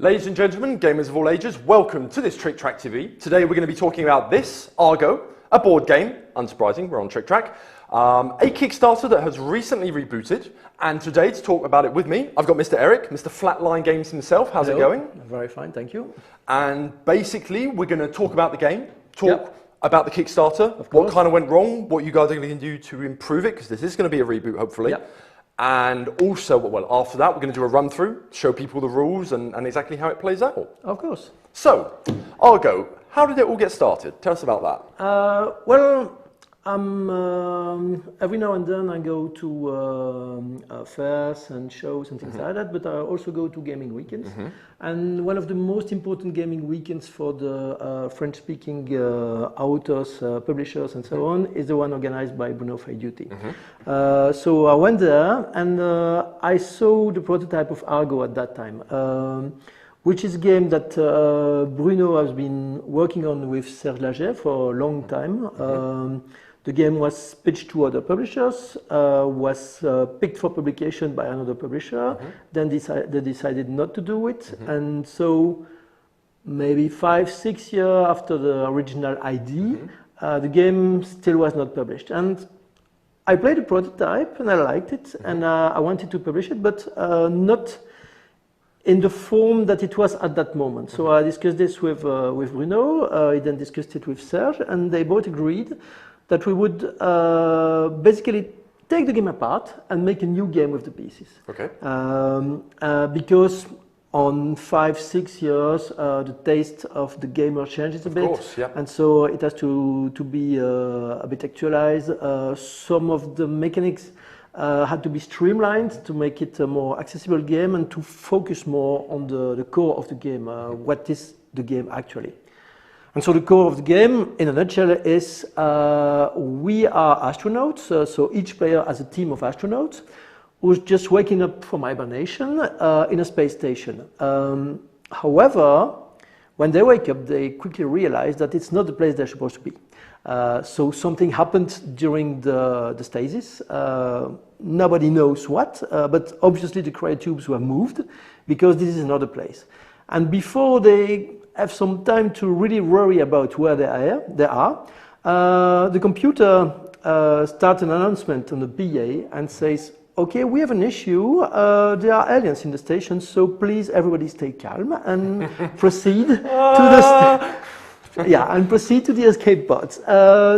Ladies and gentlemen, gamers of all ages, welcome to this Tric Trac TV. Today we're going to be talking about this, Argo, a board game, unsurprising, we're on Tric Trac, a Kickstarter that has recently rebooted, and today to talk about it with me, I've got Mr. Eric, Mr. Flatline Games himself. How's Hello. it going? Very fine, thank you. And basically we're going to talk about the game, talk about the Kickstarter, what kind of went wrong, what you guys are going to do to improve it, because this is going to be a reboot hopefully. And also, well, after that, we're going to do a run-through, show people the rules and exactly how it plays out. Of course. So, Argo, how did it all get started? Tell us about that. Well, every now and then I go to fairs and shows and things like that, but I also go to gaming weekends. And one of the most important gaming weekends for the French-speaking authors, publishers and so on is the one organized by Bruno Faiduti. So I went there and I saw the prototype of Argo at that time. Which is a game that Bruno has been working on with Serge Laget for a long time. The game was pitched to other publishers, was picked for publication by another publisher, then they decided not to do it, and so maybe 5-6 years after the original idea, the game still was not published. And I played the prototype and I liked it, and I wanted to publish it, but not in the form that it was at that moment. So I discussed this with Bruno, he then discussed it with Serge, and they both agreed that we would basically take the game apart and make a new game with the pieces. Okay. Because on 5-6 years, the taste of the gamer changes a bit. Of course, yeah. And so it has to be a bit actualized. Some of the mechanics had to be streamlined to make it a more accessible game and to focus more on the core of the game. What is the game actually? And so the core of the game, in a nutshell, is we are astronauts. So each player has a team of astronauts who's just waking up from hibernation in a space station. However, when they wake up, they quickly realize that it's not the place they're supposed to be. So something happened during the stasis. Nobody knows what, but obviously the cryotubes were moved because this is another place. And before they have some time to really worry about where they are, the computer starts an announcement on the PA and says, okay, we have an issue, there are aliens in the station, so please everybody stay calm and proceed to the proceed to the escape pods.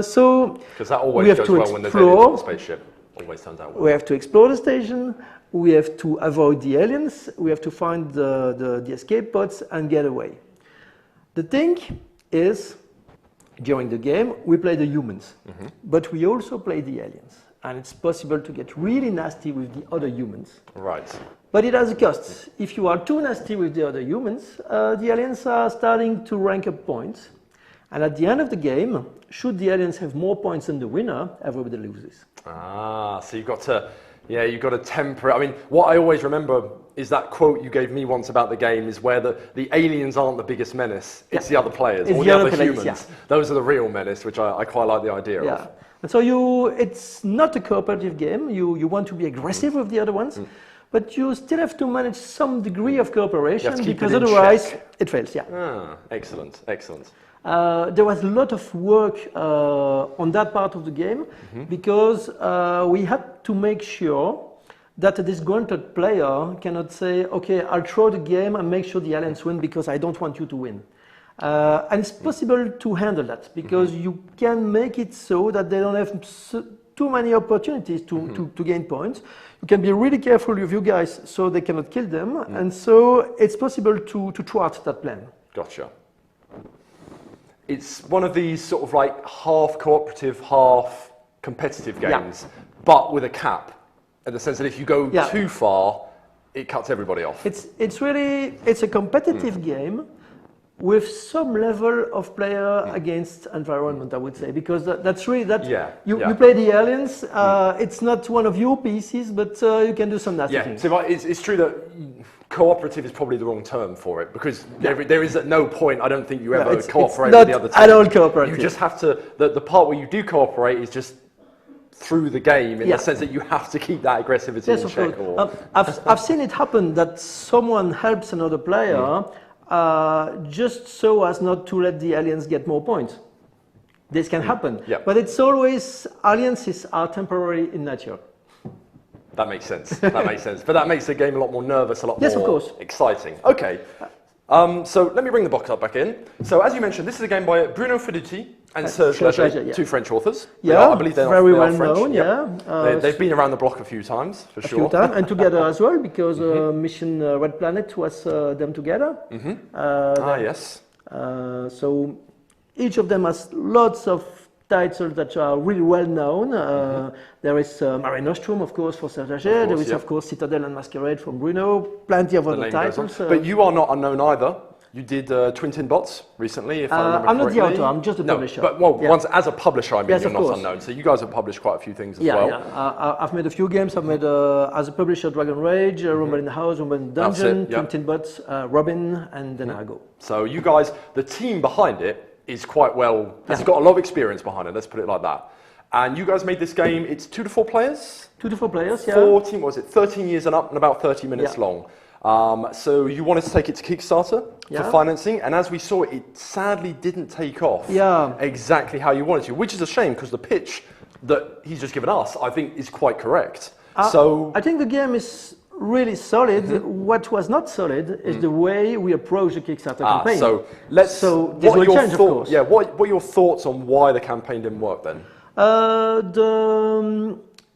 So because that always goes well when there's aliens on the spaceship. Always turns out well. We have to explore the station, we have to avoid the aliens, we have to find the escape pods and get away. The thing is, during the game, we play the humans, but we also play the aliens. And it's possible to get really nasty with the other humans. Right. But it has a cost. If you are too nasty with the other humans, the aliens are starting to rank up points. And at the end of the game, should the aliens have more points than the winner, everybody loses. Ah, so you've got to temper it. I mean, what I always remember is that quote you gave me once about the game is where the aliens aren't the biggest menace, it's the other players, or the other humans. Those are the real menace, which I quite like the idea of. And so it's not a cooperative game, you want to be aggressive with the other ones, but you still have to manage some degree of cooperation because otherwise it fails. Ah, excellent, excellent. There was a lot of work on that part of the game because we had to make sure that a disgruntled player cannot say, okay, I'll throw the game and make sure the aliens win because I don't want you to win. And it's possible to handle that because you can make it so that they don't have too many opportunities to gain points. You can be really careful with you guys so they cannot kill them. And so it's possible to thwart that plan. Gotcha. It's one of these sort of like half cooperative, half competitive games, but with a cap, in the sense that if you go too far, it cuts everybody off. It's a competitive game with some level of player against environment, I would say, because that's really you play the aliens. It's not one of your pieces, but you can do some nasty things. So it's true that cooperative is probably the wrong term for it because there is at no point I don't think you ever cooperate with the other team. At all cooperative. You just have to. The part where you do cooperate is just through the game in Yeah. the sense that you have to keep that aggressivity Yes, in of check. course. I've seen it happen that someone helps another player just so as not to let the aliens get more points. This can happen, Yeah. but it's always alliances are temporary in nature. That makes sense. That makes sense. But that makes the game a lot more nervous, a lot Yes, of more course. exciting. Okay. So let me bring the box up back in. So as you mentioned, this is a game by Bruno Fiduti and Serge Leger, yeah. two French authors. Yeah, I believe they're very they are well French. known. Yep. Yeah, They've been around the block a few times, for a sure. few times, and together as well, because Mission Red Planet was them together. Yes. So each of them has lots of titles that are really well known. There is Mare Nostrum, of course, for Serge Leger. There is, of course, Citadel and Masquerade from Bruno. Plenty of other titles. But you are not unknown either. You did Twin Tin Bots recently, if I remember I'm not the correctly. author, I'm just the publisher. But once as a publisher, I mean, Yes, you're of not course. unknown. So you guys have published quite a few things as Yeah, well. yeah. I've made a few games. I've made, as a publisher, Dragon Rage, Rumble in the House, Rumble in the Dungeon, Twin Tin Bots, Robin, and then Argo. So you guys, the team behind it is quite well, has got a lot of experience behind it, let's put it like that. And you guys made this game, it's 2 to 4 players? 2 to 4 players, yeah. 14, what was it, 13 years and up and about 30 minutes long. So you wanted to take it to Kickstarter for financing, and as we saw, it sadly didn't take off exactly how you wanted to, which is a shame because the pitch that he's just given us, I think, is quite correct. So I think the game is really solid. What was not solid is the way we approach the Kickstarter campaign. So this will change, of course. Yeah, what are your thoughts on why the campaign didn't work then?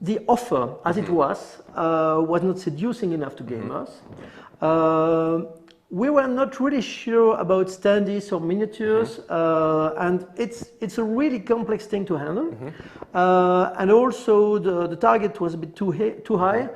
The offer, as it was not seducing enough to gamers. We were not really sure about standees or miniatures, and it's a really complex thing to handle. And also the target was a bit too high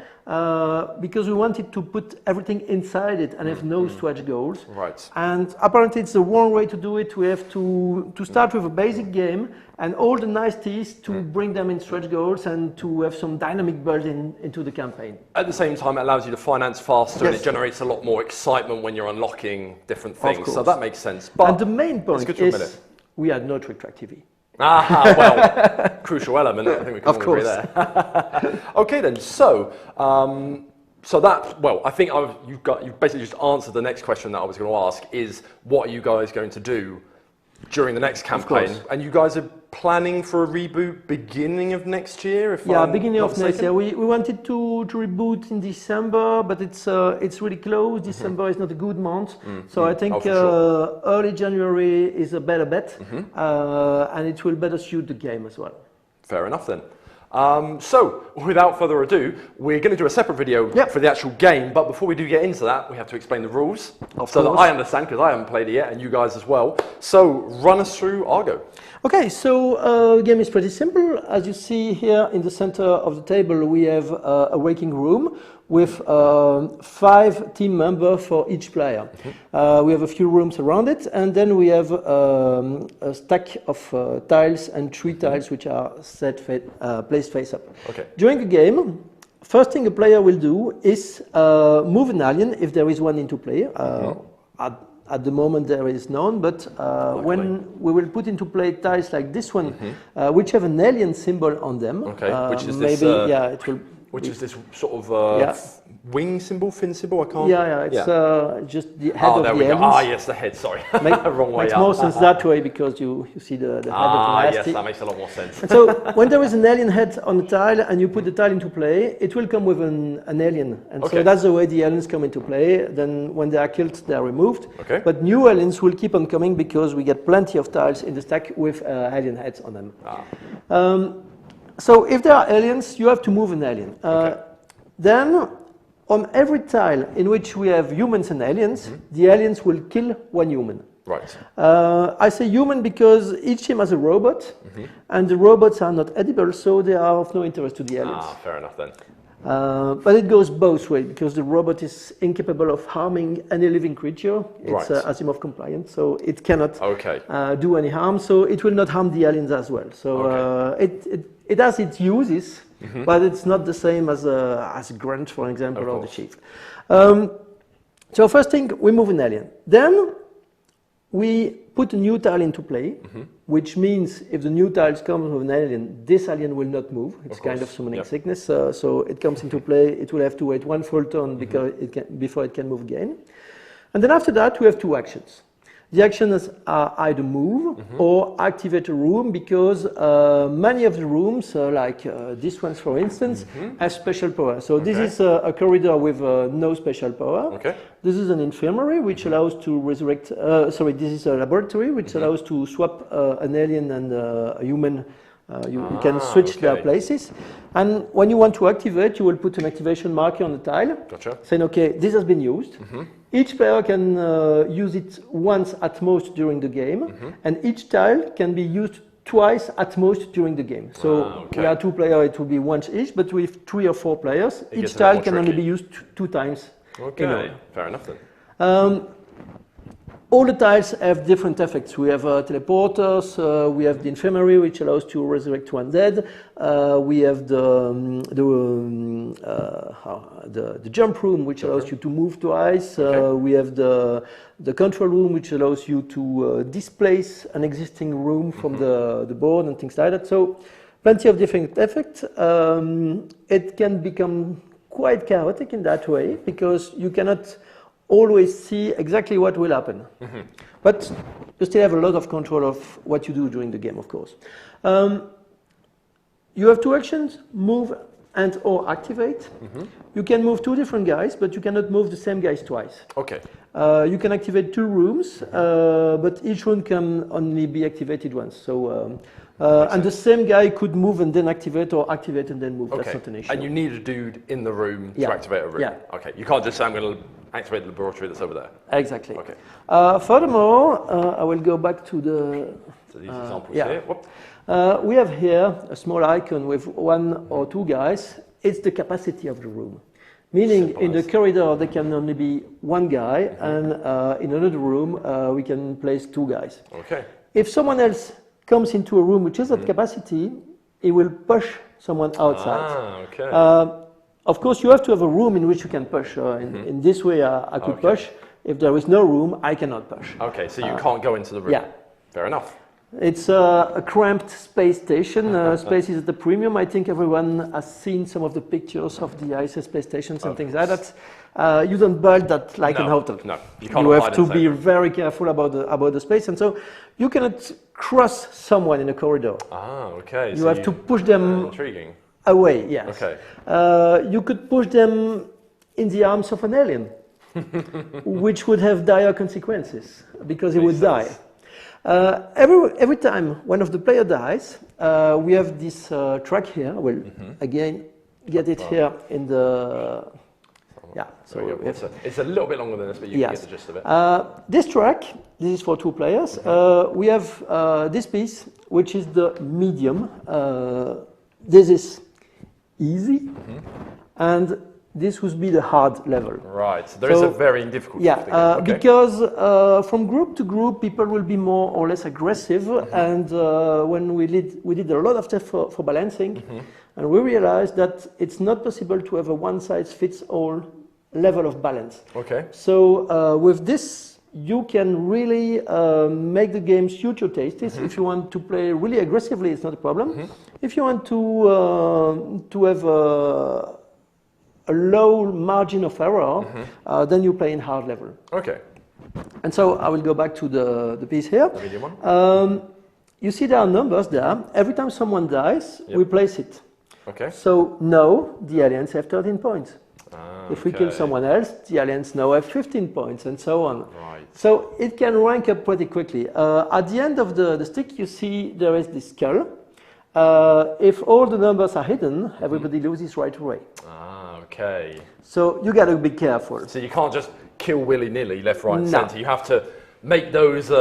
because we wanted to put everything inside it and have no stretch goals. Right. And apparently it's the wrong way to do it. We have to start with a basic game and all the niceties to bring them in stretch goals and to have some dynamic build into the campaign. At the same time, it allows you to finance faster and Yes. it generates a lot more excitement when you're unlocking different things. So course. that makes sense. But And the main point good to admit is it. we had no Tric Trac TV. Well, crucial element. I think we can Of all agree course. there. Okay then. So, I think you've basically just answered the next question that I was going to ask. Is what are you guys going to do during the next campaign? course. And you guys are planning for a reboot beginning of next year? Beginning of next year. We wanted to reboot in December, but it's really close. December is not a good month, so I think early January is a better bet, and it will better suit the game as well. Fair enough then. So, without further ado, we're going to do a separate video for the actual game, but before we do get into that, we have to explain the rules so that I understand, because I haven't played it yet, and you guys as well. So, run us through Argo. Okay, so the game is pretty simple. As you see here in the center of the table, we have a working room with 5 team members for each player. We have a few rooms around it, and then we have a stack of tiles and 3 tiles which are placed face up. Okay. During the game, first thing a player will do is move an alien if there is one into play. At the moment there is none, but when we will put into play tiles like this one, which have an alien symbol on them. Okay, which is maybe, this? it will. Which is this sort of wing symbol, fin symbol? I can't. It's just the head of there the we go. aliens. Yes, the head. Sorry, Makes wrong way makes up. more sense that way because you see the head of the Yes, nasty. that makes a lot more sense. And so when there is an alien head on the tile and you put the tile into play, it will come with an alien. And so that's the way the aliens come into play. Then when they are killed, they are removed. Okay. But new aliens will keep on coming because we get plenty of tiles in the stack with alien heads on them. So if there are aliens, you have to move an alien. Then on every tile in which we have humans and aliens, the aliens will kill one human. Right. I say human because each team has a robot, and the robots are not edible, so they are of no interest to the aliens. Fair enough then. But it goes both ways because the robot is incapable of harming any living creature. It's Asimov compliant, so it cannot do any harm. So it will not harm the aliens as well. So it has its uses, but it's not the same as a grunt, for example, or the chief. So first thing, we move an alien. Then we put a new tile into play. which means if the new tiles come with an alien, this alien will not move. It's kind of summoning sickness. So it comes into play. It will have to wait one full turn because before it can move again. And then after that, we have two actions. The actions are either move or activate a room, because many of the rooms, like this one for instance, have special power. So this is a corridor with no special power. Okay. This is an infirmary which allows to resurrect, sorry, this is a laboratory which allows to swap an alien and a human. You can switch their places. And when you want to activate, you will put an activation marker on the tile, saying, okay, this has been used. Each player can use it once at most during the game, and each tile can be used twice at most during the game. So we are two players, it will be once each, but with 3 or 4 players, each tile can only be used 2 times. Okay, fair enough then. All the tiles have different effects. We have teleporters, we have the infirmary, which allows to resurrect one dead. We have the jump room, which allows you to move twice. We have the control room, which allows you to displace an existing room from the board and things like that. So plenty of different effects. It can become quite chaotic in that way, because you cannot always see exactly what will happen. But you still have a lot of control of what you do during the game, of course. You have 2 actions, move and or activate. You can move 2 different guys, but you cannot move the same guys twice. Okay. You can activate 2 rooms, but each room can only be activated once. So, and the same guy could move and then activate, or activate and then move. That's not an issue. And you need a dude in the room to activate a room. Okay. You can't just say, I'm going to activate the laboratory that's over there. Exactly. Okay. Furthermore, I will go back to the. So these examples here. We have here a small icon with 1 or 2 guys. It's the capacity of the room. Meaning in the corridor there can only be 1 guy, and in another room we can place 2 guys. Okay. If someone else comes into a room which is at capacity, it will push someone outside. Of course, you have to have a room in which you can push. In this way, I could push. If there is no room, I cannot push. Okay, so you can't go into the room. Yeah. Fair enough. It's a cramped space station. Space is at the premium. I think everyone has seen some of the pictures of the ISS space stations and things like that. You don't build that like an hotel. No, you can't. You have to be very careful about the space, and so you cannot cross someone in a corridor. Okay. You have to push them. Intriguing. Away, yes. Okay. You could push them in the arms of an alien, which would have dire consequences, because he would die. Every time one of the players dies, we have this track here. I will again get it here in the. Yeah, so it's a little bit longer than this, but you can get the gist of it. This track, this is for 2 players. We have this piece, which is the medium. This is easy, and this would be the hard level. Right, so there is a varying difficulty. Yeah, because from group to group, people will be more or less aggressive, and when we did a lot of tests for balancing, and we realized that it's not possible to have a one-size-fits-all level of balance. Okay. So with this, you can really make the game suit your tastes. If you want to play really aggressively, it's not a problem. If you want to have a low margin of error, then you play in hard level. Okay. And so I will go back to the piece here. The medium one. You see there are numbers there. Every time someone dies, we place it. Okay. So now the aliens have 13 points. If we kill someone else, the aliens now have 15 points, and so on. Right. So it can rank up pretty quickly. At the end of the stick, you see there is this skull. If all the numbers are hidden, everybody loses right away. Okay. So you got to be careful. So you can't just kill willy-nilly, left, right, and centre. You have to make those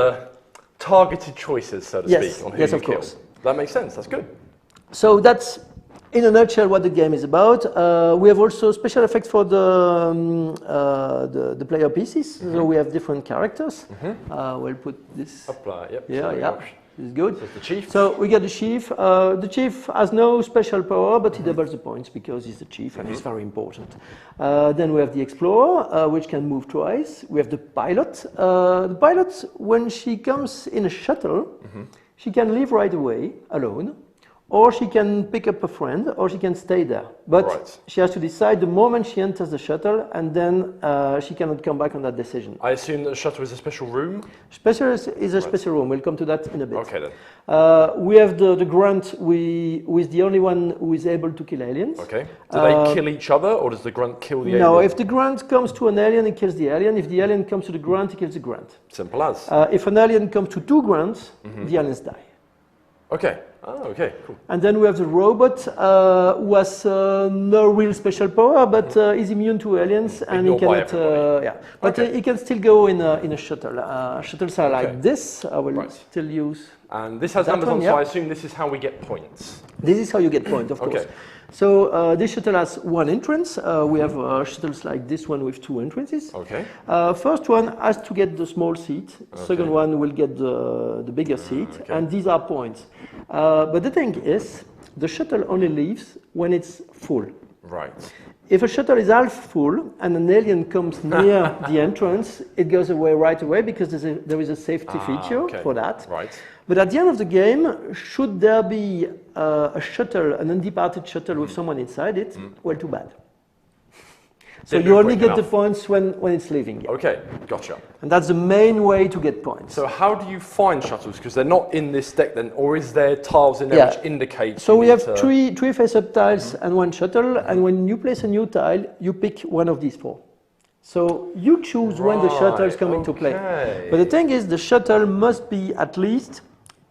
targeted choices, so to speak, on who you kill. That makes sense. That's good. So that's, in a nutshell, what the game is about. We have also special effects for the player pieces. So we have different characters. We'll put this. Apply. Yep. Yeah. This is good. So the chief. So we get the chief. The chief has no special power, but he doubles the points because he's the chief and he's very important. Then we have the explorer, which can move twice. We have the pilot. The pilot, when she comes in a shuttle, she can leave right away alone, or she can pick up a friend, or she can stay there. But she has to decide the moment she enters the shuttle, and then she cannot come back on that decision. I assume that the shuttle is a special room? Special is a special room. We'll come to that in a bit. Okay then. We have the grunt, who is the only one who is able to kill aliens. Okay. Do they kill each other, or does the grunt kill the alien? No, if the grunt comes to an alien, it kills the alien. If the alien comes to the grunt, it kills the grunt. Simple as. If an alien comes to two grunts, the aliens die. Okay. Oh, okay, cool. And then we have the robot who has no real special power, but is immune to aliens, and he cannot. But he can still go in a shuttle. Shuttles are like this. I will still use. And this has numbers on, so I assume this is how we get points. This is how you get points, of course. So this shuttle has one entrance. We have shuttles like this one with two entrances. Okay. First one has to get the small seat. Second one will get the bigger seat. And these are points. But the thing is, the shuttle only leaves when it's full. Right. If a shuttle is half full and an alien comes near the entrance, it goes away right away because there is a safety feature for that. Right. But at the end of the game, should there be a shuttle, an undeparted shuttle with someone inside it, well, too bad. So you only get the points when it's leaving. Okay, gotcha. And that's the main way to get points. So how do you find shuttles? Because they're not in this deck then, or is there tiles in there which indicate? So we have three face-up tiles and one shuttle, and when you place a new tile, you pick one of these four. So you choose when the shuttle is coming to play. But the thing is, the shuttle must be at least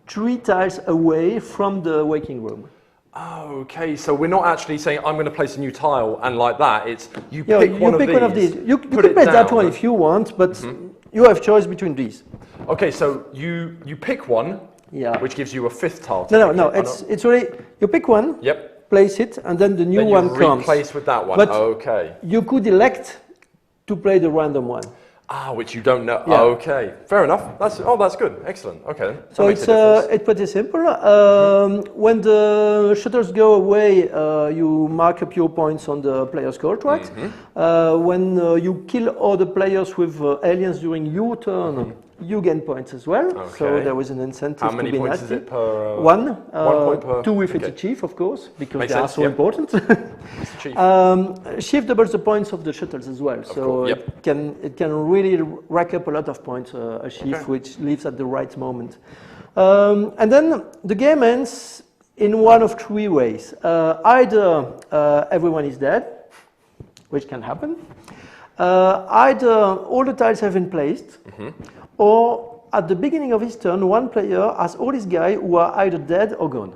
3 tiles away from the waiting room. Okay, so we're not actually saying I'm going to place a new tile and like that. It's you pick one of these. You could place that one if you want, but you have choice between these. Okay, so you pick one, which gives you a 5th tile. No. It's really you pick one. Yep. Place it, and then the new one comes. Replace with that one. But you could elect to play the random one. Which you don't know. Okay, fair enough. That's good. Excellent. Okay. Then. So it's pretty simple. When the shuttles go away, you mark up your points on the player score track. When you kill all the players with aliens during your turn, you gain points as well. So there is an incentive to be nasty. How many points is it per? 1. 1 point per. 2 if it's a chief, of course, because Makes they are sense, so important. Chief doubles the points of the shuttles as well, so it can really rack up a lot of points. A chief which leaves at the right moment, and then the game ends in one of 3 ways. Either everyone is dead, which can happen. Either all the tiles have been placed. Or at the beginning of his turn, one player has all his guys who are either dead or gone.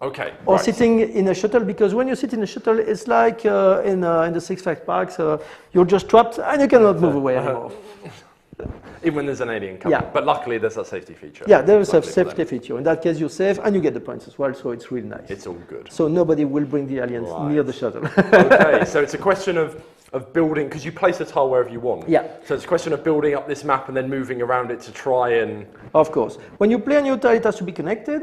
Okay. Or sitting in a shuttle, because when you sit in a shuttle, it's like in the Six Flags parks, you're just trapped and you cannot move away anymore. Even when there's an alien coming. But luckily there's a safety feature. Yeah, there is a safety feature. In that case, you're safe and you get the points as well, so it's really nice. It's all good. So nobody will bring the aliens near the shuttle. Okay, so it's a question of building, because you place a tile wherever you want. So it's a question of building up this map and then moving around it to try and... Of course. When you play a new tile, it has to be connected.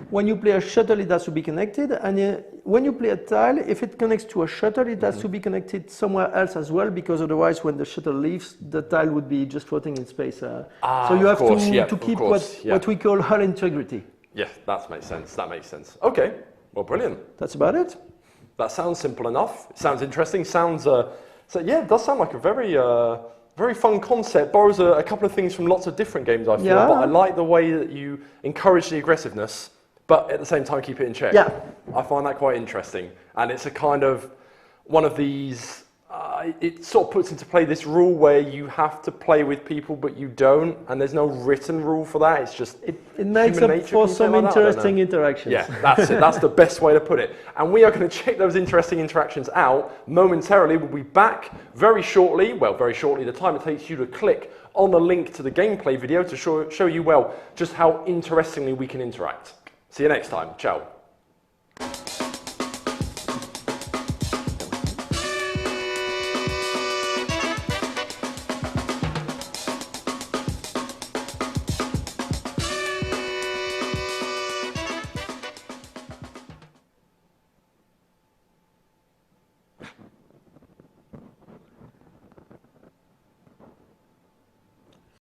When you play a shuttle, it has to be connected. And when you play a tile, if it connects to a shuttle, it has to be connected somewhere else as well, because otherwise when the shuttle leaves, the tile would be just floating in space. So you have to keep what we call hull integrity. Yeah, that makes sense. That makes sense. Okay, well, brilliant. That's about it. That sounds simple enough. It sounds interesting. Sounds... So yeah, it does sound like a very fun concept. Borrows a couple of things from lots of different games, I feel. But I like the way that you encourage the aggressiveness, but at the same time keep it in check. I find that quite interesting. And it's a kind of one of these, it sort of puts into play this rule where you have to play with people, but you don't, and there's no written rule for that. It's just it makes up for some interesting interactions. Yeah, that's it. That's the best way to put it. And we are going to check those interesting interactions out momentarily. We'll be back very shortly. Well, very shortly. The time it takes you to click on the link to the gameplay video to show you, just how interestingly we can interact. See you next time. Ciao.